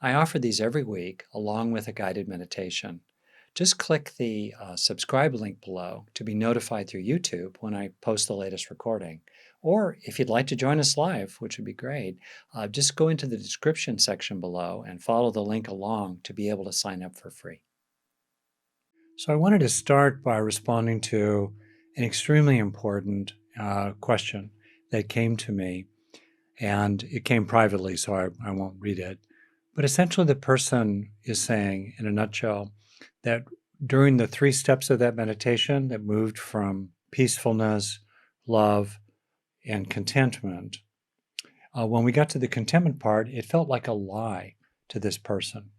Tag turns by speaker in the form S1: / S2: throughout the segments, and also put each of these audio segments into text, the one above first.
S1: I offer these every week along with a guided meditation. Just click the subscribe link below to be notified through YouTube when I post the latest recording. Or if you'd like to join us live, which would be great, just go into the description section below and follow the link along to be able to sign up for free. So I wanted to start by responding to an extremely important question that came to me, and it came privately, so I won't read it. But essentially, the person is saying, in a nutshell, that during the 3 steps of that meditation that moved from peacefulness, love, and contentment, when we got to the contentment part, it felt like a lie to this person.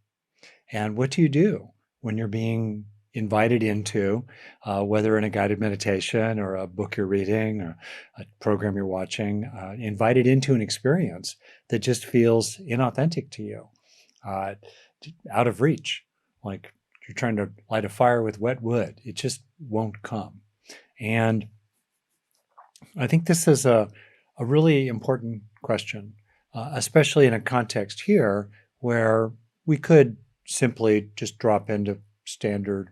S1: And what do you do when you're being invited into, whether in a guided meditation or a book you're reading or a program you're watching, invited into an experience that just feels inauthentic to you, out of reach, like you're trying to light a fire with wet wood. It just won't come. And I think this is a really important question, especially in a context here where we could simply just drop into standard,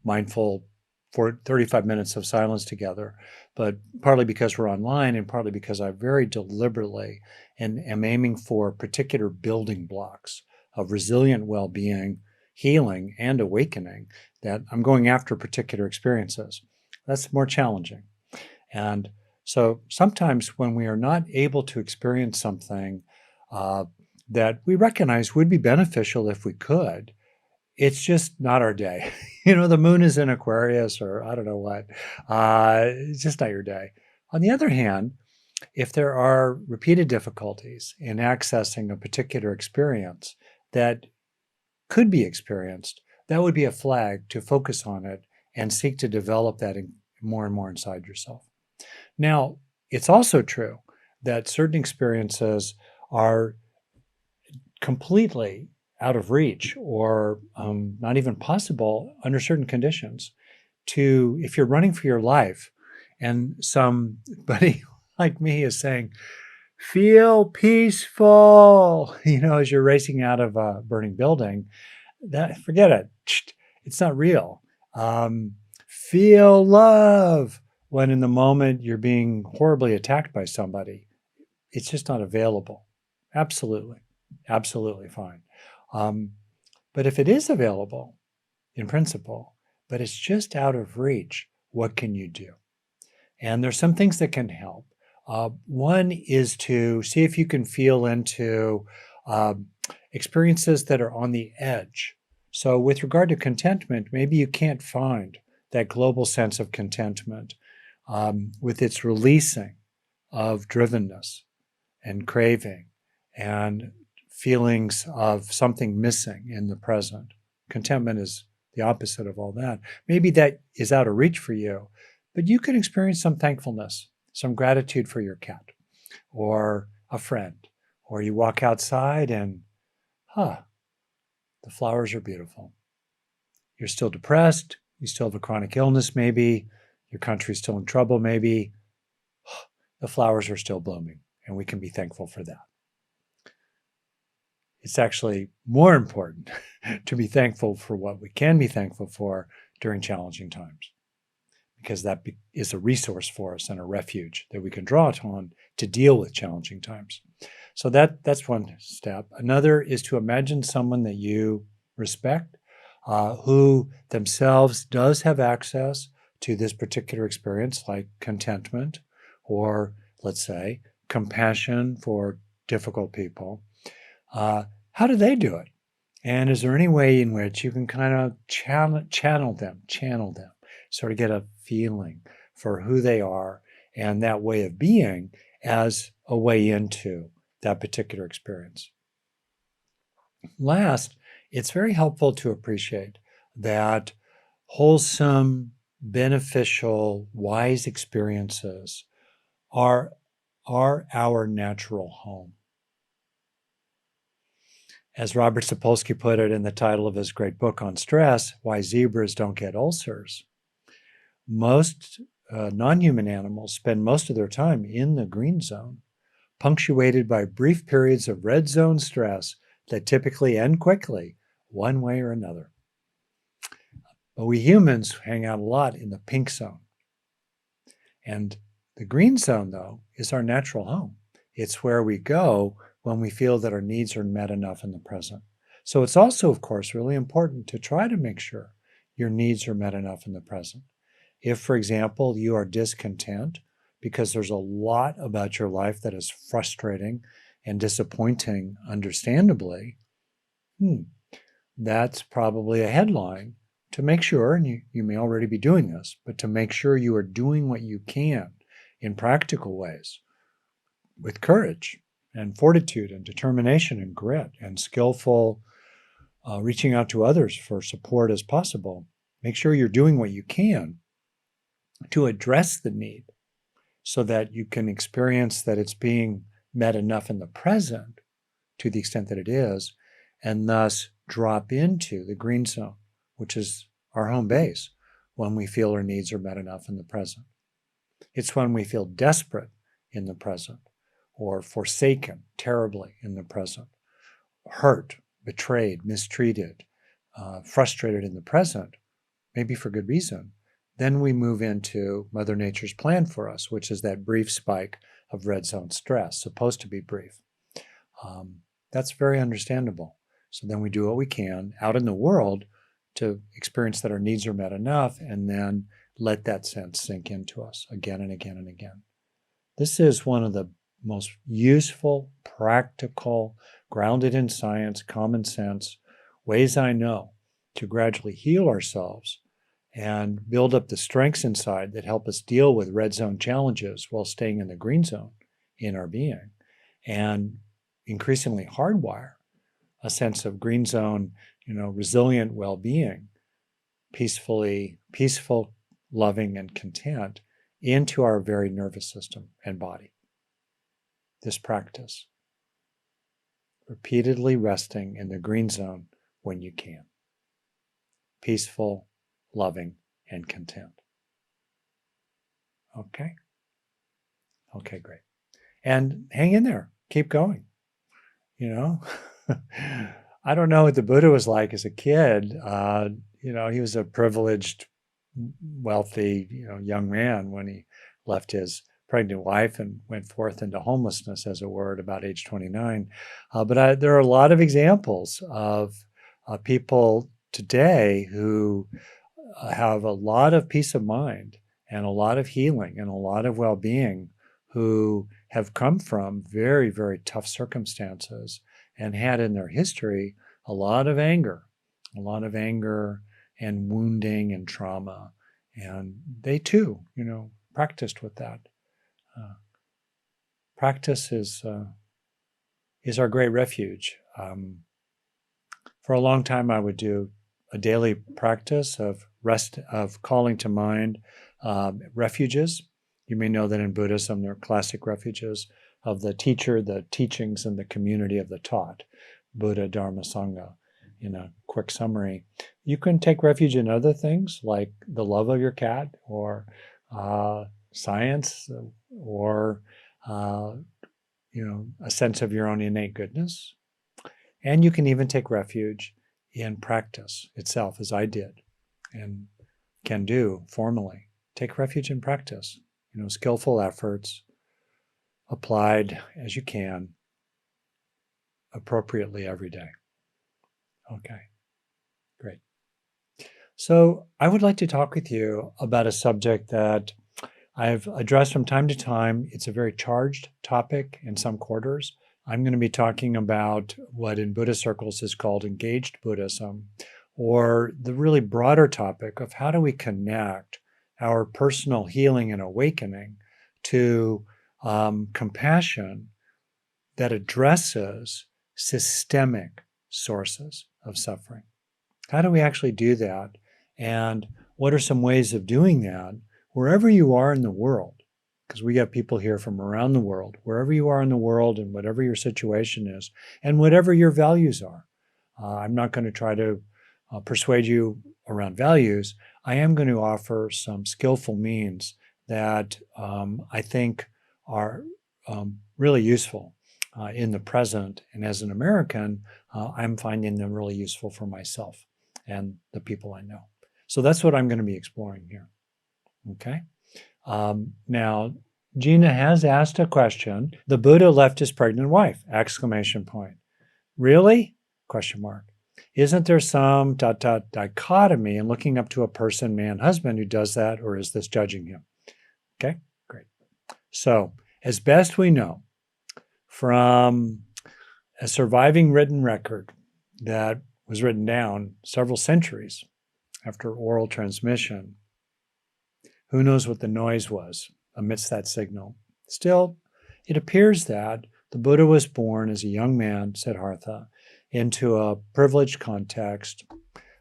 S1: mindful for 35 minutes of silence together, but partly because we're online and partly because I very deliberately and am aiming for particular building blocks of resilient well-being, healing, and awakening, that I'm going after particular experiences. That's more challenging. And so sometimes when we are not able to experience something that we recognize would be beneficial if we could, it's just not our day. The moon is in Aquarius, or I don't know what. It's just not your day. On the other hand, if there are repeated difficulties in accessing a particular experience that could be experienced, that would be a flag to focus on it and seek to develop that more and more inside yourself. Now, it's also true that certain experiences are completely out of reach or not even possible under certain conditions. If you're running for your life and somebody like me is saying, feel peaceful, as you're racing out of a burning building, forget it. It's not real. Feel love, when in the moment you're being horribly attacked by somebody. It's just not available. Absolutely fine. But if it is available in principle, but it's just out of reach, what can you do? And there's some things that can help. One is to see if you can feel into experiences that are on the edge. So with regard to contentment, maybe you can't find that global sense of contentment with its releasing of drivenness and craving and feelings of something missing in the present. Contentment is the opposite of all that. Maybe that is out of reach for you, but you can experience some thankfulness, some gratitude for your cat or a friend, or you walk outside and, the flowers are beautiful. You're still depressed. You still have a chronic illness, maybe. Your country's still in trouble, maybe. The flowers are still blooming, and we can be thankful for that. It's actually more important to be thankful for what we can be thankful for during challenging times, because that is a resource for us and a refuge that we can draw upon to deal with challenging times. So that's one step. Another is to imagine someone that you respect, who themselves does have access to this particular experience, like contentment, or let's say compassion for difficult people. How do they do it? And is there any way in which you can kind of channel them, sort of get a feeling for who they are and that way of being as a way into that particular experience? Last, it's very helpful to appreciate that wholesome, beneficial, wise experiences are our natural home. As Robert Sapolsky put it in the title of his great book on stress, Why Zebras Don't Get Ulcers, most non-human animals spend most of their time in the green zone, punctuated by brief periods of red zone stress that typically end quickly, one way or another. But we humans hang out a lot in the pink zone. And the green zone, though, is our natural home. It's where we go when we feel that our needs are met enough in the present. So it's also, of course, really important to try to make sure your needs are met enough in the present. If, for example, you are discontent because there's a lot about your life that is frustrating and disappointing, understandably, that's probably a headline to make sure, and you may already be doing this, but to make sure you are doing what you can in practical ways with courage and fortitude and determination and grit and skillful reaching out to others for support as possible. Make sure you're doing what you can to address the need so that you can experience that it's being met enough in the present to the extent that it is, and thus drop into the green zone, which is our home base when we feel our needs are met enough in the present. It's when we feel desperate in the present, or forsaken terribly in the present, hurt, betrayed, mistreated, frustrated in the present, maybe for good reason. Then we move into Mother Nature's plan for us, which is that brief spike of red zone stress, supposed to be brief. That's very understandable. So then we do what we can out in the world to experience that our needs are met enough, and then let that sense sink into us again and again and again. This is one of the most useful, practical, grounded in science, common sense ways I know to gradually heal ourselves and build up the strengths inside that help us deal with red zone challenges while staying in the green zone in our being, and increasingly hardwire a sense of green zone, resilient well-being, peaceful, loving, and content into our very nervous system and body. This practice, repeatedly resting in the green zone when you can. Peaceful, loving, and content. Okay? Okay, great. And hang in there. Keep going. I don't know what the Buddha was like as a kid. He was a privileged, wealthy, young man when he left his pregnant wife and went forth into homelessness, as it were, at about age 29. But there are a lot of examples of people today who have a lot of peace of mind and a lot of healing and a lot of well-being, who have come from very, very tough circumstances and had in their history a lot of anger and wounding and trauma. And they too, practiced with that. Practice is our great refuge. For a long time, I would do a daily practice of calling to mind refuges. You may know that in Buddhism, there are classic refuges of the teacher, the teachings, and the community of the taught, Buddha, Dharma, Sangha, in a quick summary. You can take refuge in other things like the love of your cat, or science, or a sense of your own innate goodness. And you can even take refuge in practice itself, as I did and can do formally. Take refuge in practice, skillful efforts applied as you can appropriately every day. Okay, great. So I would like to talk with you about a subject that I've addressed from time to time. It's a very charged topic in some quarters. I'm going to be talking about what in Buddhist circles is called Engaged Buddhism, or the really broader topic of how do we connect our personal healing and awakening to compassion that addresses systemic sources of suffering. How do we actually do that? And what are some ways of doing that wherever you are in the world? Because we got people here from around the world, wherever you are in the world and whatever your situation is and whatever your values are. I'm not going to try to persuade you around values. I am going to offer some skillful means that I think are really useful in the present. And as an American, I'm finding them really useful for myself and the people I know. So that's what I'm going to be exploring here. Okay. Now, Gina has asked a question. The Buddha left his pregnant wife! Exclamation point. Really? Question mark. Isn't there some dichotomy in looking up to a person, man, husband, who does that, or is this judging him? Okay, great. So, as best we know from a surviving written record that was written down several centuries after oral transmission, who knows what the noise was amidst that signal? Still, it appears that the Buddha was born as a young man, Siddhartha, into a privileged context,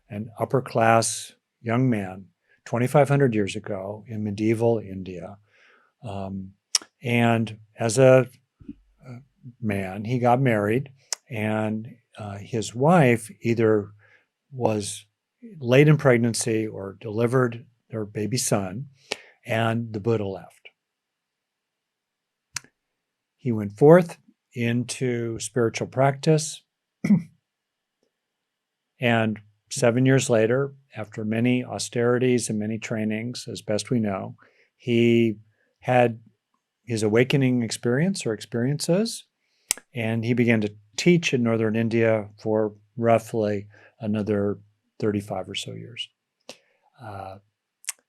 S1: an upper class young man, 2,500 years ago in medieval India. And as a man, he got married, and his wife either was late in pregnancy or delivered their baby son, and the Buddha left. He went forth into spiritual practice, and 7 years later, after many austerities and many trainings, as best we know, he had his awakening experience or experiences, and he began to teach in northern India for roughly another 35 or so years,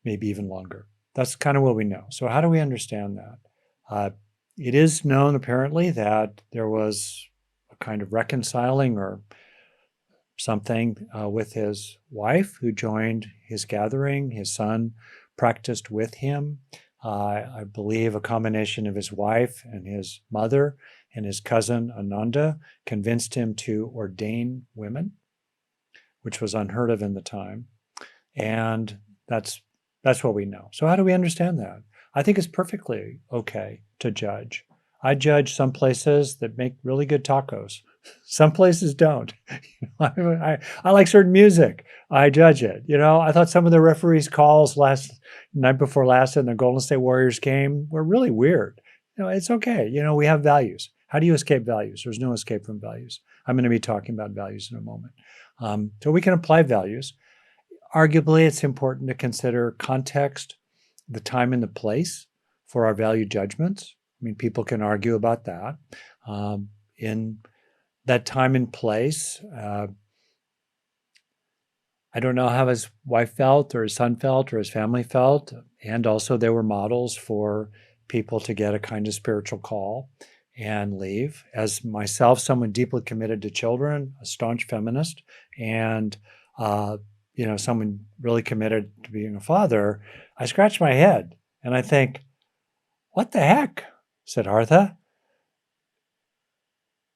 S1: maybe even longer. That's kind of what we know. So how do we understand that? It is known, apparently, that there was a kind of reconciling or something with his wife, who joined his gathering. His son practiced with him. I believe a combination of his wife and his mother and his cousin Ananda convinced him to ordain women, which was unheard of in the time. And that's what we know. So how do we understand that? I think it's perfectly okay to judge. I judge some places that make really good tacos. Some places don't. I like certain music. I judge it. I thought some of the referees' calls night before last in the Golden State Warriors game were really weird. It's okay. We have values. How do you escape values? There's no escape from values. I'm going to be talking about values in a moment. So we can apply values. Arguably, it's important to consider context, the time and the place for our value judgments. I mean, people can argue about that. In that time and place, I don't know how his wife felt or his son felt or his family felt. And also they were models for people to get a kind of spiritual call and leave. As myself, someone deeply committed to children, a staunch feminist, and someone really committed to being a father, I scratch my head and I think, what the heck, Siddhartha?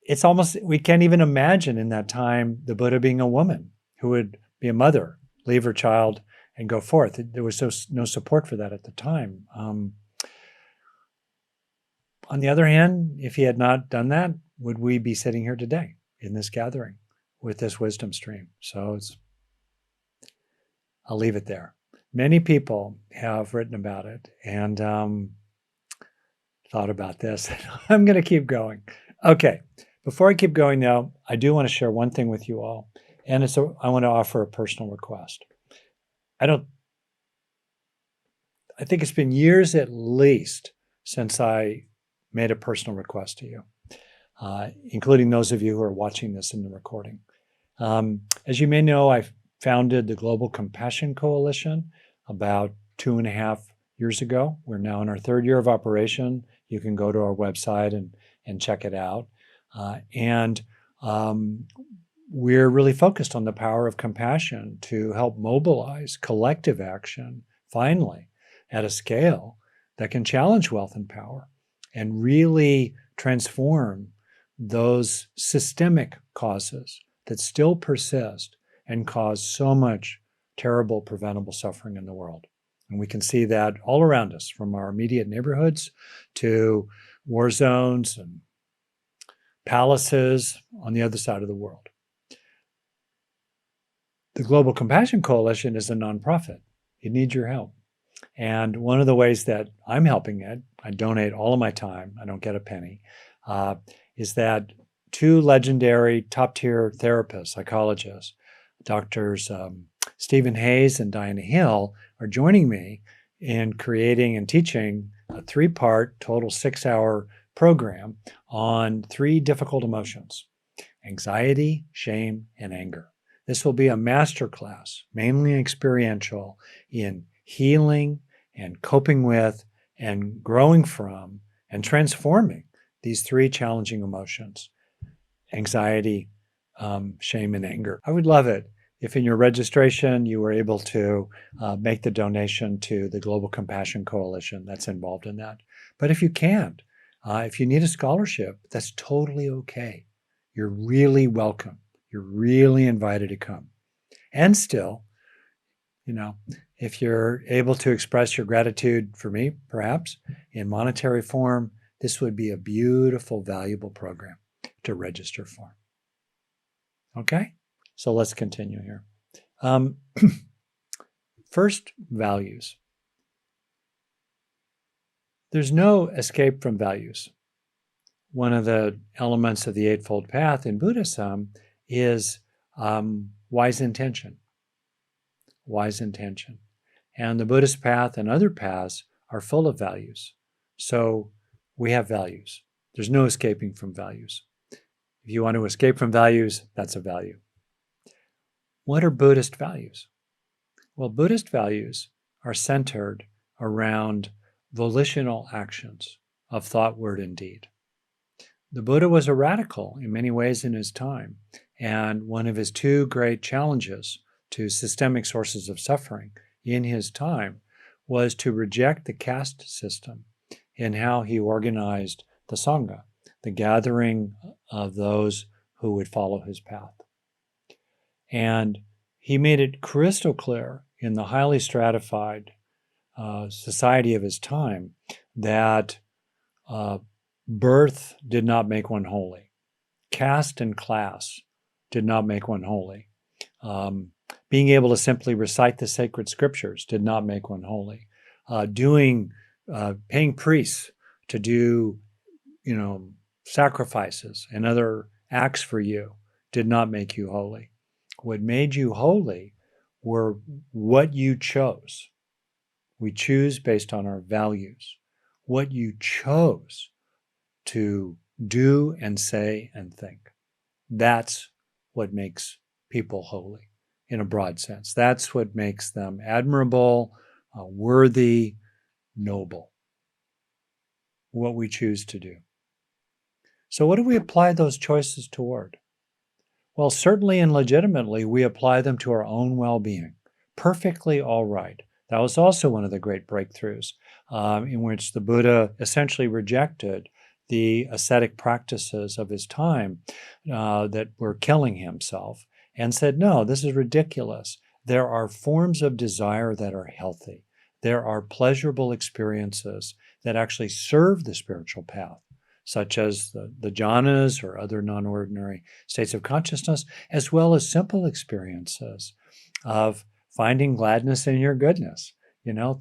S1: It's almost, we can't even imagine in that time the Buddha being a woman who would be a mother, leave her child and go forth. There was no support for that at the time. On the other hand, if he had not done that, would we be sitting here today in this gathering with this wisdom stream? So I'll leave it there. Many people have written about it and thought about this. I'm going to keep going. Okay. Before I keep going, though, I do want to share one thing with you all, and I want to offer a personal request. I think it's been years at least since I made a personal request to you, including those of you who are watching this in the recording. As you may know, I founded the Global Compassion Coalition about 2.5 years ago. We're now in our 3rd year of operation. You can go to our website and check it out. We're really focused on the power of compassion to help mobilize collective action, finally, at a scale that can challenge wealth and power and really transform those systemic causes that still persist and cause so much terrible preventable suffering in the world. And we can see that all around us, from our immediate neighborhoods to war zones and palaces on the other side of the world. The Global Compassion Coalition is a nonprofit. It needs your help. And one of the ways that I'm helping it, I donate all of my time, I don't get a penny, is that two legendary top-tier therapists, psychologists, Doctors Stephen Hayes and Diana Hill, are joining me in creating and teaching a 3-part, total 6-hour program on 3 difficult emotions: anxiety, shame, and anger. This will be a masterclass, mainly experiential, in healing and coping with and growing from and transforming these 3 challenging emotions: anxiety, shame, and anger. I would love it if in your registration you were able to make the donation to the Global Compassion Coalition that's involved in that. But if you can't, if you need a scholarship, that's totally okay. You're really welcome. You're really invited to come. And still, if you're able to express your gratitude for me, perhaps in monetary form, this would be a beautiful, valuable program to register for. Okay, so let's continue here. First, values. There's no escape from values. One of the elements of the Eightfold Path in Buddhism is wise intention. Wise intention. And the Buddhist path and other paths are full of values. So we have values. There's no escaping from values. If you want to escape from values, that's a value. What are Buddhist values? Well, Buddhist values are centered around volitional actions of thought, word, and deed. The Buddha was a radical in many ways in his time, and one of his 2 great challenges to systemic sources of suffering in his time was to reject the caste system in how he organized the Sangha, the gathering of those who would follow his path. And he made it crystal clear in the highly stratified society of his time that birth did not make one holy. Caste and class did not make one holy. Being able to simply recite the sacred scriptures did not make one holy. Paying priests to do, sacrifices and other acts for you did not make you holy. What made you holy were what you chose. We choose based on our values. What you chose to do and say and think. That's what makes people holy in a broad sense. That's what makes them admirable, worthy, noble. What we choose to do. So what do we apply those choices toward? Well, certainly and legitimately, we apply them to our own well-being. Perfectly all right. That was also one of the great breakthroughs in which the Buddha essentially rejected the ascetic practices of his time that were killing himself and said, no, this is ridiculous. There are forms of desire that are healthy. There are pleasurable experiences that actually serve the spiritual path, such as the jhanas or other non-ordinary states of consciousness, as well as simple experiences of finding gladness in your goodness,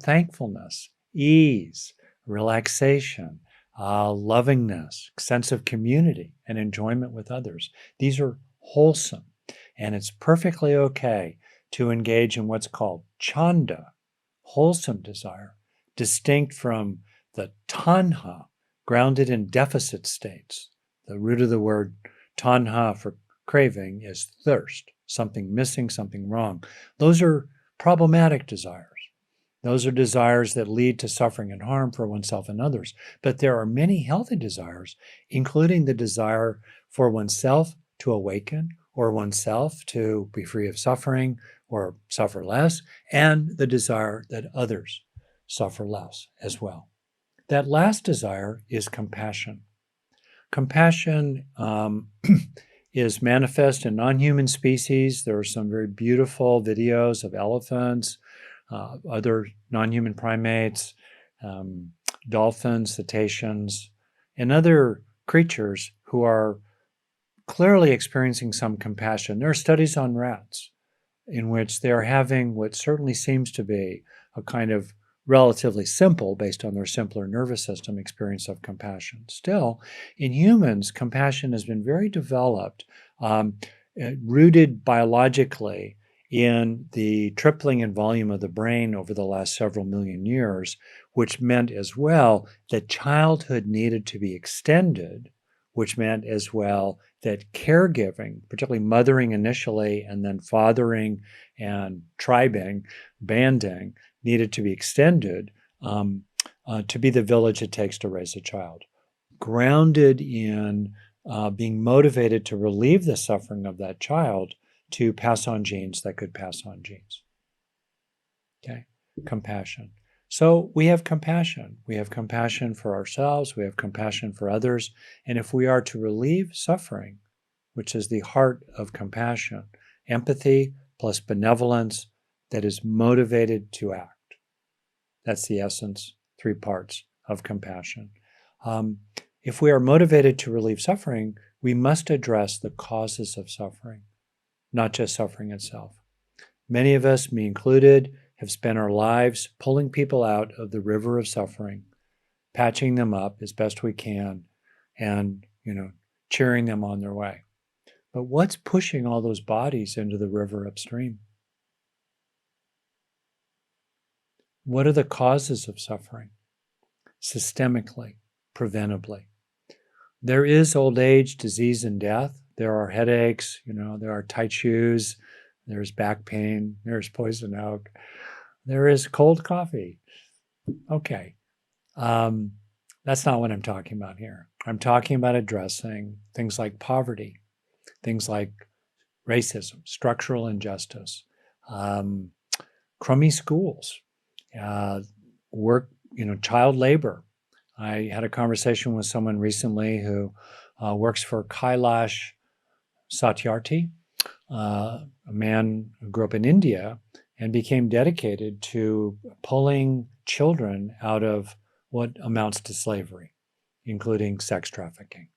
S1: thankfulness, ease, relaxation, lovingness, sense of community, and enjoyment with others. These are wholesome, and it's perfectly okay to engage in what's called chanda, wholesome desire, distinct from the tanha, grounded in deficit states. The root of the word tanha for craving is thirst, something missing, something wrong. Those are problematic desires. Those are desires that lead to suffering and harm for oneself and others. But there are many healthy desires, including the desire for oneself to awaken or oneself to be free of suffering or suffer less, and the desire that others suffer less as well. That last desire is compassion. Compassion is manifest in non-human species. There are some very beautiful videos of elephants, other non-human primates, dolphins, cetaceans, and other creatures who are clearly experiencing some compassion. There are studies on rats in which they are having what certainly seems to be a kind of relatively simple based on their simpler nervous system experience of compassion. Still, in humans, compassion has been very developed, rooted biologically in the tripling in volume of the brain over the last several million years, which meant as well that childhood needed to be extended, which meant as well that caregiving, particularly mothering initially and then fathering and tribing, banding, needed to be extended to be the village it takes to raise a child. Grounded in being motivated to relieve the suffering of that child to pass on genes that could pass on genes. Okay, compassion. So we have compassion. We have compassion for ourselves. We have compassion for others. And if we are to relieve suffering, which is the heart of compassion, empathy plus benevolence that is motivated to act. That's the essence, 3 parts of compassion. If we are motivated to relieve suffering, we must address the causes of suffering, not just suffering itself. Many of us, me included, have spent our lives pulling people out of the river of suffering, patching them up as best we can, and cheering them on their way. But what's pushing all those bodies into the river upstream? What are the causes of suffering? Systemically, preventably. There is old age, disease, and death. There are headaches, there are tight shoes, there's back pain, there's poison oak, there is cold coffee. Okay. That's not what I'm talking about here. I'm talking about addressing things like poverty, things like racism, structural injustice, crummy schools, child labor. I had a conversation with someone recently who works for Kailash Satyarthi, a man who grew up in India and became dedicated to pulling children out of what amounts to slavery, including sex trafficking.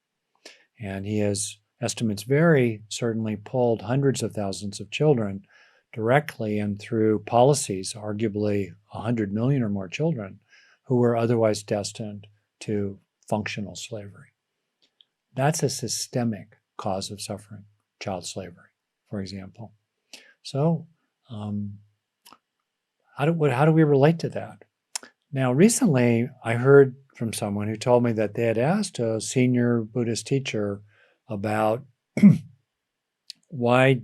S1: And he has, estimates vary, certainly pulled hundreds of thousands of children directly and through policies, arguably 100 million or more children who were otherwise destined to functional slavery. That's a systemic cause of suffering, child slavery, for example. So how do we relate to that? Now, recently, I heard from someone who told me that they had asked a senior Buddhist teacher about why,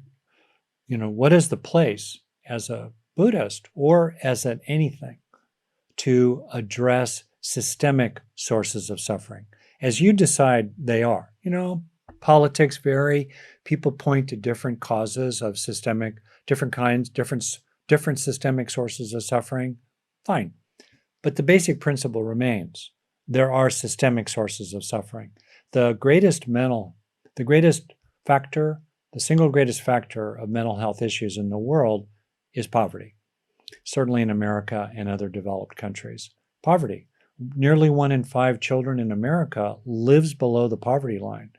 S1: what is the place as a Buddhist or as an anything to address systemic sources of suffering, as you decide they are. Politics vary. People point to different causes of systemic, different systemic sources of suffering. Fine. But the basic principle remains. There are systemic sources of suffering. The single greatest factor of mental health issues in the world is poverty. Certainly in America and other developed countries. Poverty. Nearly 1 in 5 children in America lives below the poverty line,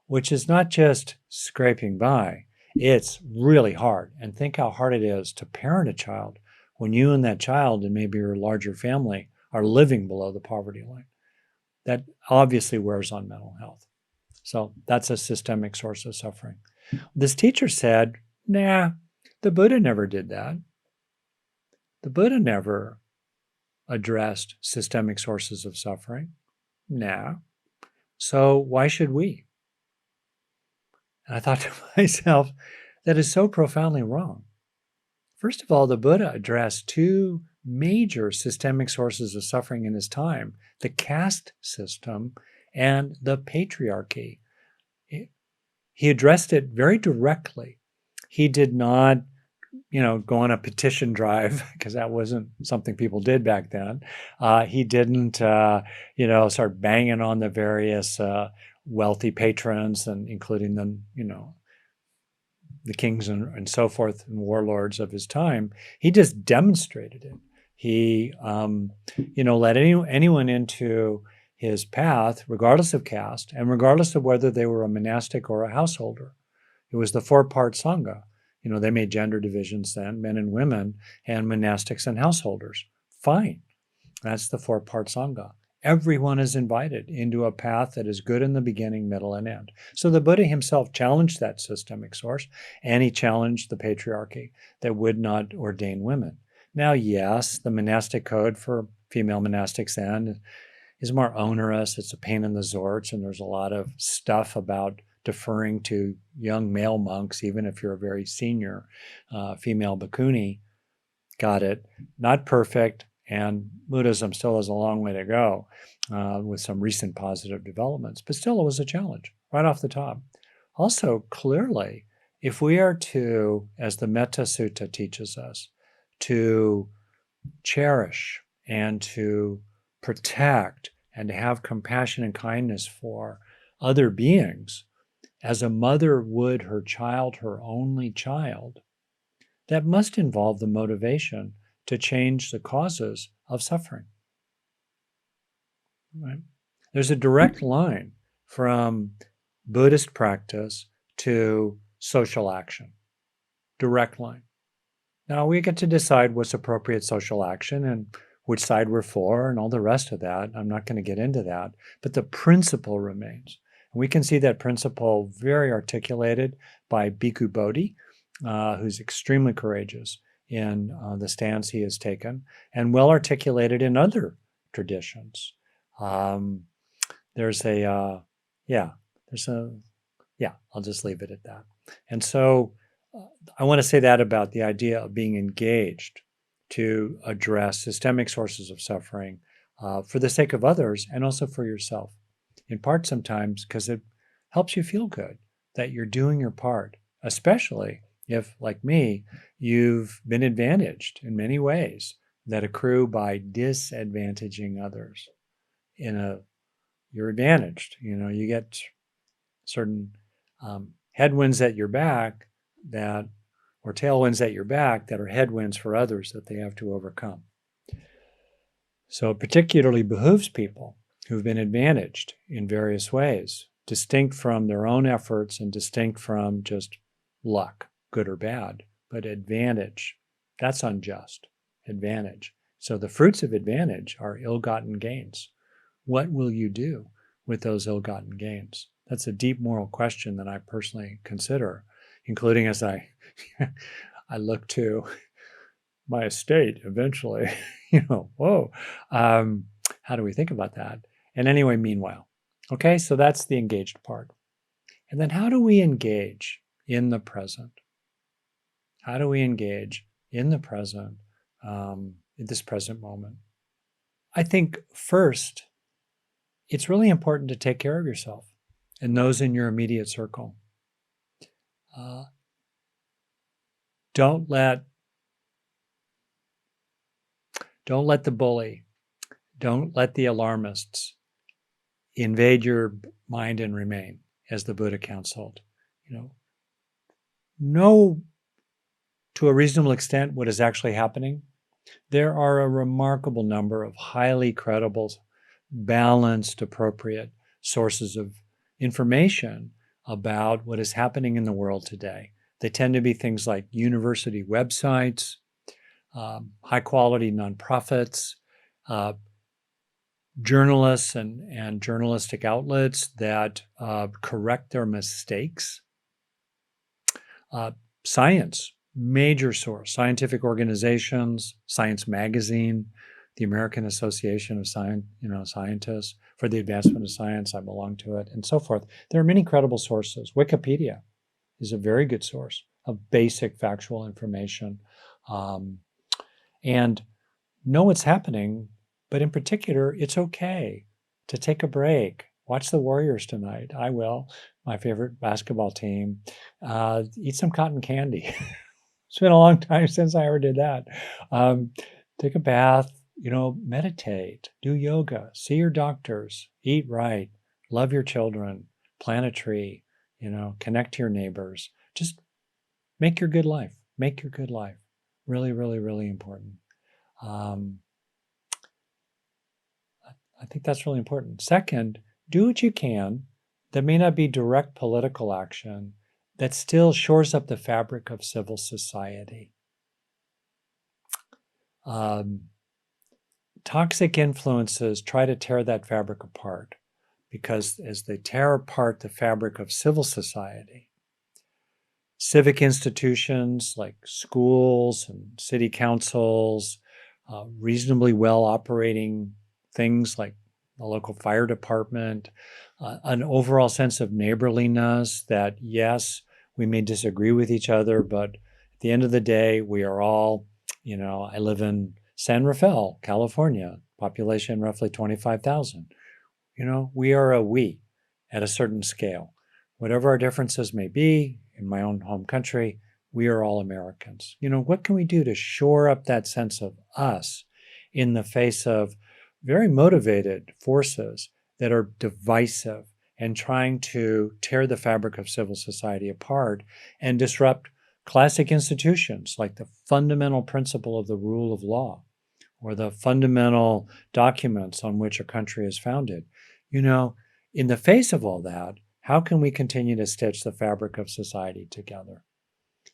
S1: which is not just scraping by. It's really hard. And think how hard it is to parent a child when you and that child and maybe your larger family are living below the poverty line. That obviously wears on mental health. So that's a systemic source of suffering. This teacher said, nah, the Buddha never did that. The Buddha never addressed systemic sources of suffering. Nah. So why should we? And I thought to myself, that is so profoundly wrong. First of all, the Buddha addressed 2 major systemic sources of suffering in his time, the caste system and the patriarchy. He addressed it very directly. He did not, go on a petition drive, because that wasn't something people did back then. He didn't, start banging on the various wealthy patrons, and including the kings and so forth and warlords of his time. He just demonstrated it. He, let anyone into his path, regardless of caste, and regardless of whether they were a monastic or a householder. It was the 4-part Sangha. They made gender divisions then, men and women, and monastics and householders. fine. That's the four-part Sangha. Everyone is invited into a path that is good in the beginning, middle, and end. So the Buddha himself challenged that systemic source, and he challenged the patriarchy that would not ordain women. Now, yes, the monastic code for female monastics then is more onerous. It's a pain in the zorts, and there's a lot of stuff about deferring to young male monks, even if you're a very senior female bhikkhuni. Got it. Not perfect, and Buddhism still has a long way to go with some recent positive developments, but still it was a challenge right off the top. Also, clearly, if we are to, as the Metta Sutta teaches us, to cherish and to protect and to have compassion and kindness for other beings, as a mother would her child, her only child, that must involve the motivation to change the causes of suffering. Right? There's a direct line from Buddhist practice to social action. Direct line. Now we get to decide what's appropriate social action and which side we're for and all the rest of that. I'm not going to get into that, but the principle remains. And we can see that principle very articulated by Bhikkhu Bodhi, who's extremely courageous in the stance he has taken, and well articulated in other traditions. I'll just leave it at that. And so I want to say that about the idea of being engaged to address systemic sources of suffering for the sake of others and also for yourself. In part sometimes because it helps you feel good that you're doing your part, especially if, like me, you've been advantaged in many ways that accrue by disadvantaging others. You're advantaged. You get certain headwinds at your back or tailwinds at your back that are headwinds for others that they have to overcome. So it particularly behooves people who've been advantaged in various ways, distinct from their own efforts and distinct from just luck, good or bad, but advantage. That's unjust. Advantage. So the fruits of advantage are ill-gotten gains. What will you do with those ill-gotten gains? That's a deep moral question that I personally consider, including as I look to my estate eventually. How do we think about that? And anyway, meanwhile, okay, so that's the engaged part. And then how do we engage in the present? How do we engage in the present, in this present moment? I think first, it's really important to take care of yourself and those in your immediate circle. Don't let the bully, don't let the alarmists invade your mind and remain, as the Buddha counseled. Know to a reasonable extent what is actually happening. There are a remarkable number of highly credible, balanced, appropriate sources of information about what is happening in the world today. They tend to be things like university websites, high-quality nonprofits, journalists and journalistic outlets that correct their mistakes. Science, major source, scientific organizations, Science Magazine, the American Association of Scientists for the Advancement of Science, I belong to it, and so forth. There are many credible sources. Wikipedia is a very good source of basic factual information. And know what's happening, but in particular, it's okay to take a break. Watch the Warriors tonight. I will, my favorite basketball team. Eat some cotton candy. It's been a long time since I ever did that. Take a bath, meditate, do yoga, see your doctors, eat right, love your children, plant a tree, connect to your neighbors. Just make your good life. Make your good life. Really, really, really important. I think that's really important. Second, do what you can that may not be direct political action that still shores up the fabric of civil society. toxic influences try to tear that fabric apart, because as they tear apart the fabric of civil society, civic institutions like schools and city councils, reasonably well operating things like the local fire department, an overall sense of neighborliness that, yes, we may disagree with each other, but at the end of the day, we are all, I live in San Rafael, California, population roughly 25,000. We are a we at a certain scale. Whatever our differences may be, in my own home country, we are all Americans. What can we do to shore up that sense of us in the face of very motivated forces that are divisive and trying to tear the fabric of civil society apart and disrupt classic institutions like the fundamental principle of the rule of law or the fundamental documents on which a country is founded? In the face of all that, how can we continue to stitch the fabric of society together?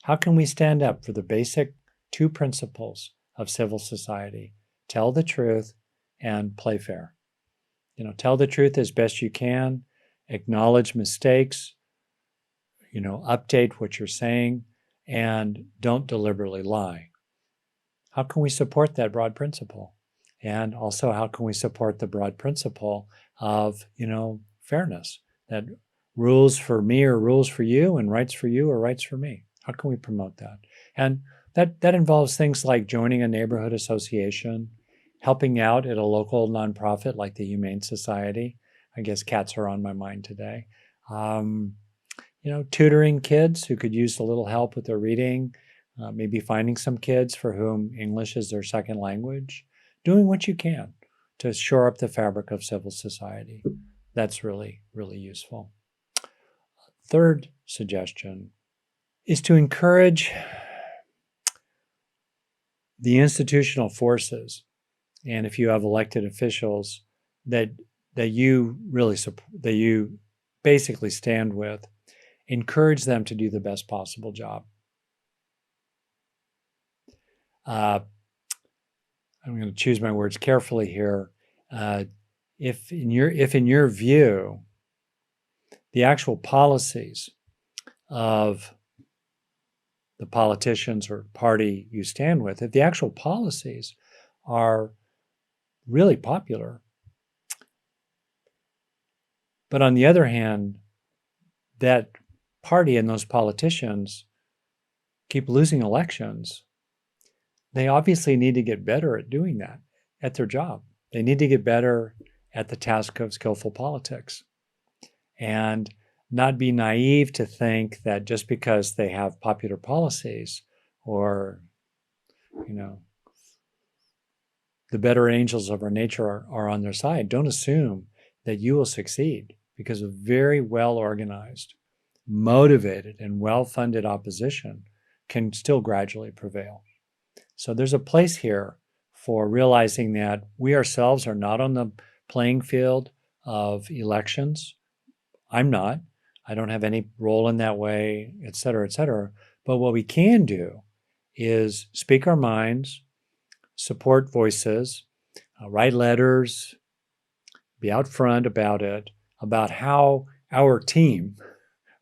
S1: How can we stand up for the basic two principles of civil society? Tell the truth and play fair. Tell the truth as best you can, acknowledge mistakes, update what you're saying, and don't deliberately lie. How can we support that broad principle? And also, how can we support the broad principle of, fairness, that rules for me are rules for you and rights for you are rights for me? How can we promote that? And that involves things like joining a neighborhood association, helping out at a local nonprofit like the Humane Society. I guess cats are on my mind today. Tutoring kids who could use a little help with their reading, maybe finding some kids for whom English is their second language, doing what you can to shore up the fabric of civil society. That's really, really useful. Third suggestion is to encourage the institutional forces, and if you have elected officials that you really support, that you basically stand with, encourage them to do the best possible job. I'm going to choose my words carefully here. If in your view, the actual policies of the politicians or party you stand with, if the actual policies are really popular, but on the other hand, that party and those politicians keep losing elections, they obviously need to get better at doing that, at their job. They need to get better at the task of skillful politics and not be naive to think that just because they have popular policies or, the better angels of our nature are on their side, don't assume that you will succeed, because a very well-organized, motivated, and well-funded opposition can still gradually prevail. So there's a place here for realizing that we ourselves are not on the playing field of elections. I'm not. I don't have any role in that way, et cetera, et cetera. But what we can do is speak our minds, support voices, write letters, be out front about it, about how our team,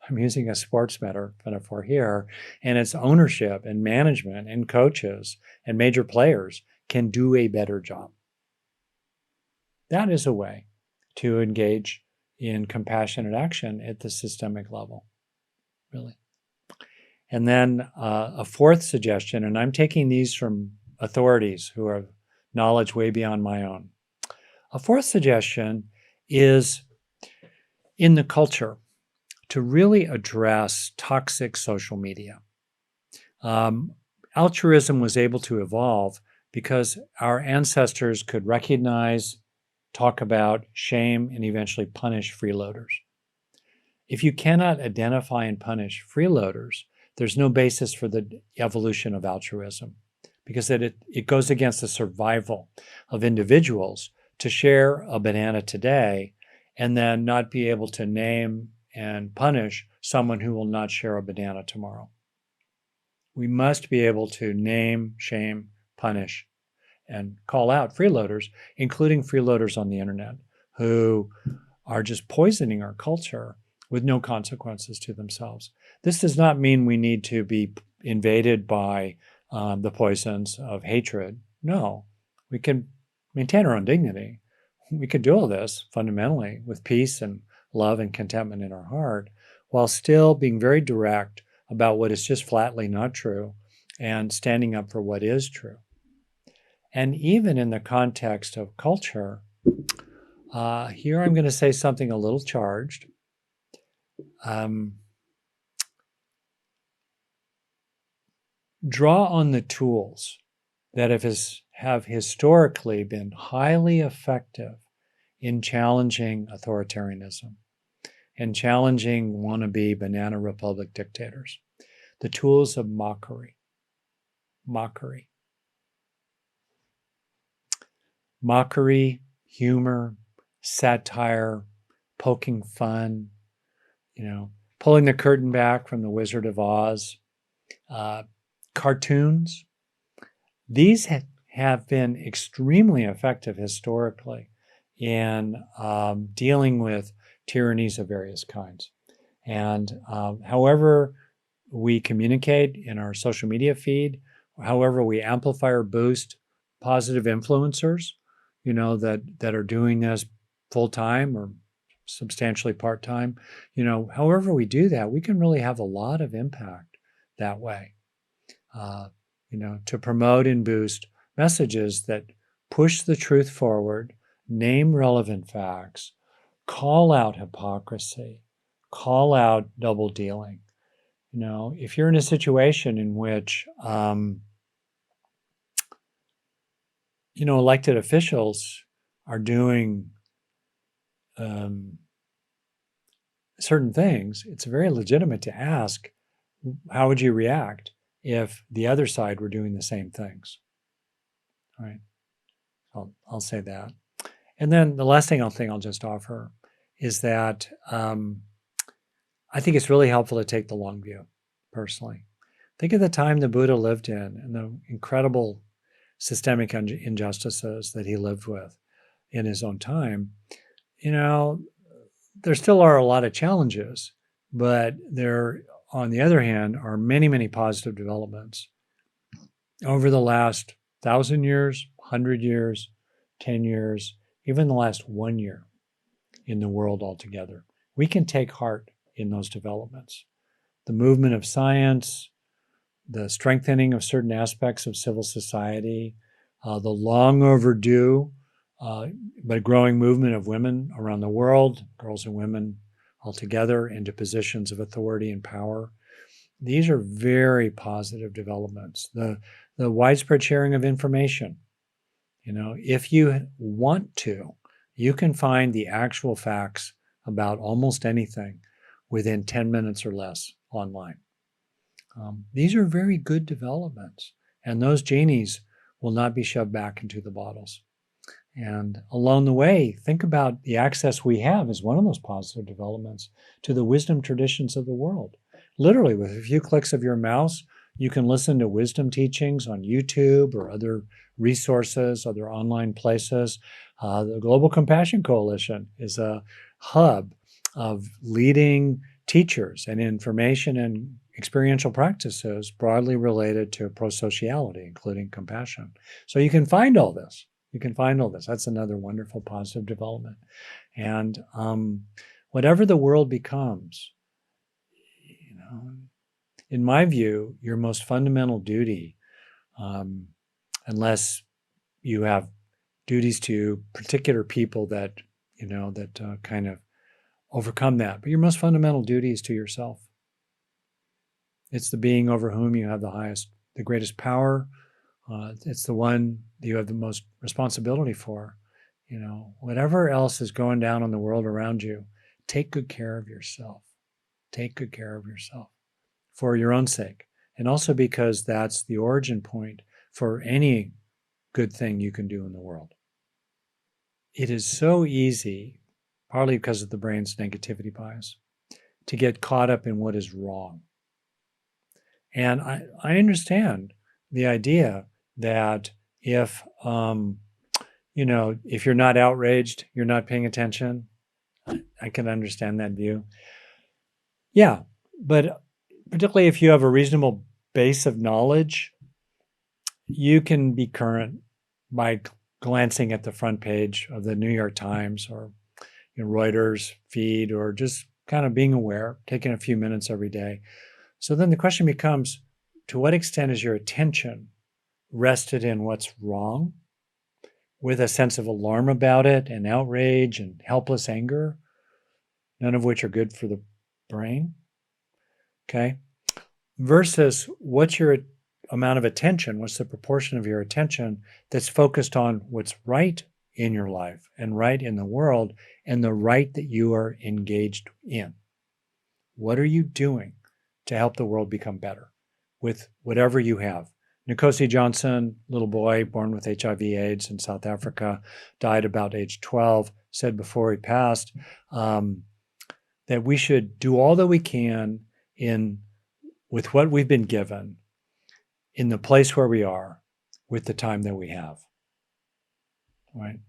S1: I'm using a sports metaphor here, and its ownership and management and coaches and major players can do a better job. That is a way to engage in compassionate action at the systemic level, really. And then a fourth suggestion, and I'm taking these from authorities who have knowledge way beyond my own. A fourth suggestion is in the culture to really address toxic social media. Altruism was able to evolve because our ancestors could recognize, talk about, shame, and eventually punish freeloaders. If you cannot identify and punish freeloaders, there's no basis for the evolution of altruism, because it goes against the survival of individuals to share a banana today and then not be able to name and punish someone who will not share a banana tomorrow. We must be able to name, shame, punish, and call out freeloaders, including freeloaders on the internet who are just poisoning our culture with no consequences to themselves. This does not mean we need to be invaded by the poisons of hatred. No, we can maintain our own dignity. We could do all this fundamentally with peace and love and contentment in our heart, while still being very direct about what is just flatly not true and standing up for what is true. And even in the context of culture, here I'm going to say something a little charged. Draw on the tools that have historically been highly effective in challenging authoritarianism and challenging wannabe banana republic dictators. The tools of mockery. Mockery, humor, satire, poking fun, pulling the curtain back from the Wizard of Oz, cartoons. These have been extremely effective historically in dealing with tyrannies of various kinds. And however we communicate in our social media feed, however we amplify or boost positive influencers, that are doing this full-time or substantially part-time, however we do that, we can really have a lot of impact that way, to promote and boost messages that push the truth forward, name relevant facts, call out hypocrisy, call out double dealing. If you're in a situation in which, elected officials are doing certain things, it's very legitimate to ask, how would you react if the other side were doing the same things? All right. I'll say that. And then the last thing I'll just offer is that I think it's really helpful to take the long view, personally. Think of the time the Buddha lived in and the incredible systemic injustices that he lived with in his own time. There still are a lot of challenges, but there, on the other hand, are many, many positive developments over the last 1,000 years, 100 years, 10 years, even the last 1 year in the world altogether. We can take heart in those developments. The movement of science, the strengthening of certain aspects of civil society, the long overdue but growing movement of women around the world, girls and women altogether, into positions of authority and power. These are very positive developments. The widespread sharing of information. If you want to, you can find the actual facts about almost anything within 10 minutes or less online. These are very good developments, and those genies will not be shoved back into the bottles. And along the way, think about the access we have as one of those positive developments to the wisdom traditions of the world. Literally, with a few clicks of your mouse, you can listen to wisdom teachings on YouTube or other resources, other online places. The Global Compassion Coalition is a hub of leading teachers and information and experiential practices broadly related to prosociality, including compassion. So you can find all this. That's another wonderful positive development. And whatever the world becomes, in my view, your most fundamental duty, unless you have duties to particular people that kind of overcome that, but your most fundamental duty is to yourself. It's the being over whom you have the greatest power. It's the one that you have the most responsibility for. Whatever else is going down in the world around you, take good care of yourself. Take good care of yourself for your own sake. And also because that's the origin point for any good thing you can do in the world. It is so easy, partly because of the brain's negativity bias, to get caught up in what is wrong. And I understand the idea that if, if you're not outraged, you're not paying attention. I can understand that view. Yeah, but particularly if you have a reasonable base of knowledge, you can be current by glancing at the front page of the New York Times or Reuters feed, or just kind of being aware, taking a few minutes every day. So then the question becomes, to what extent is your attention rested in what's wrong, with a sense of alarm about it and outrage and helpless anger, none of which are good for the brain? Okay. Versus what's your amount of attention, what's the proportion of your attention that's focused on what's right in your life and right in the world and the right that you are engaged in? What are you doing to help the world become better with whatever you have? Nkosi Johnson, little boy born with HIV/AIDS in South Africa, died about age 12, said before he passed that we should do all that we can with what we've been given, in the place where we are, with the time that we have. Right?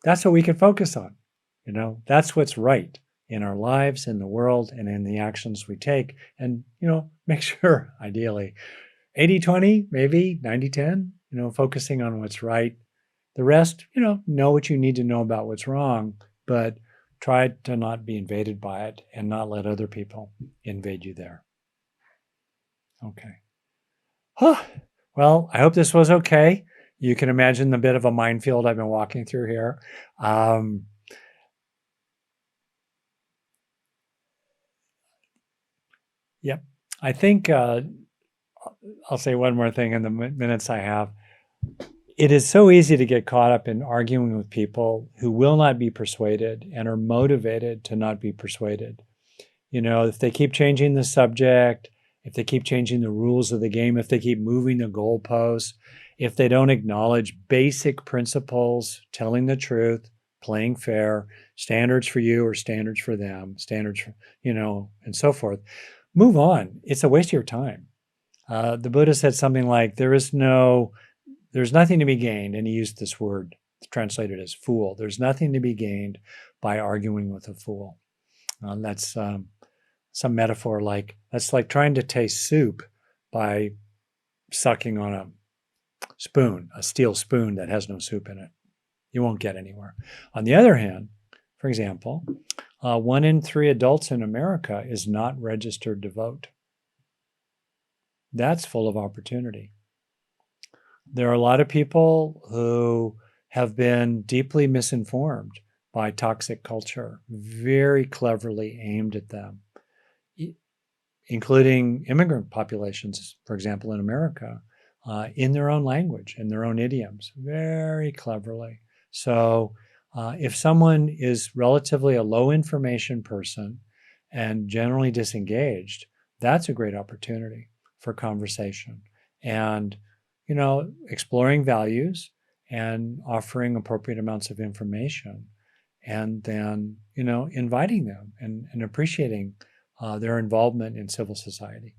S1: That's what we can focus on. That's what's right in our lives, in the world, and in the actions we take. And, make sure, ideally, 80-20, maybe 90-10, focusing on what's right. The rest, know what you need to know about what's wrong, but try to not be invaded by it and not let other people invade you there. Okay. Well, I hope this was okay. You can imagine the bit of a minefield I've been walking through here. Yep. I think I'll say one more thing in the minutes I have. It is so easy to get caught up in arguing with people who will not be persuaded and are motivated to not be persuaded. If they keep changing the subject, if they keep changing the rules of the game, if they keep moving the goalposts, if they don't acknowledge basic principles, telling the truth, playing fair, standards for you or standards for them, standards for, and so forth, move on. It's a waste of your time. The Buddha said something like, there's nothing to be gained, and he used this word translated as fool. There's nothing to be gained by arguing with a fool. That's some metaphor that's like trying to taste soup by sucking on a steel spoon that has no soup in it. You won't get anywhere. On the other hand, for example, 1 in 3 adults in America is not registered to vote. That's full of opportunity. There are a lot of people who have been deeply misinformed by toxic culture, very cleverly aimed at them, including immigrant populations, for example, in America, in their own language, in their own idioms, very cleverly. So if someone is relatively a low information person and generally disengaged, that's a great opportunity for conversation and, exploring values and offering appropriate amounts of information, and then, inviting them and appreciating their involvement in civil society.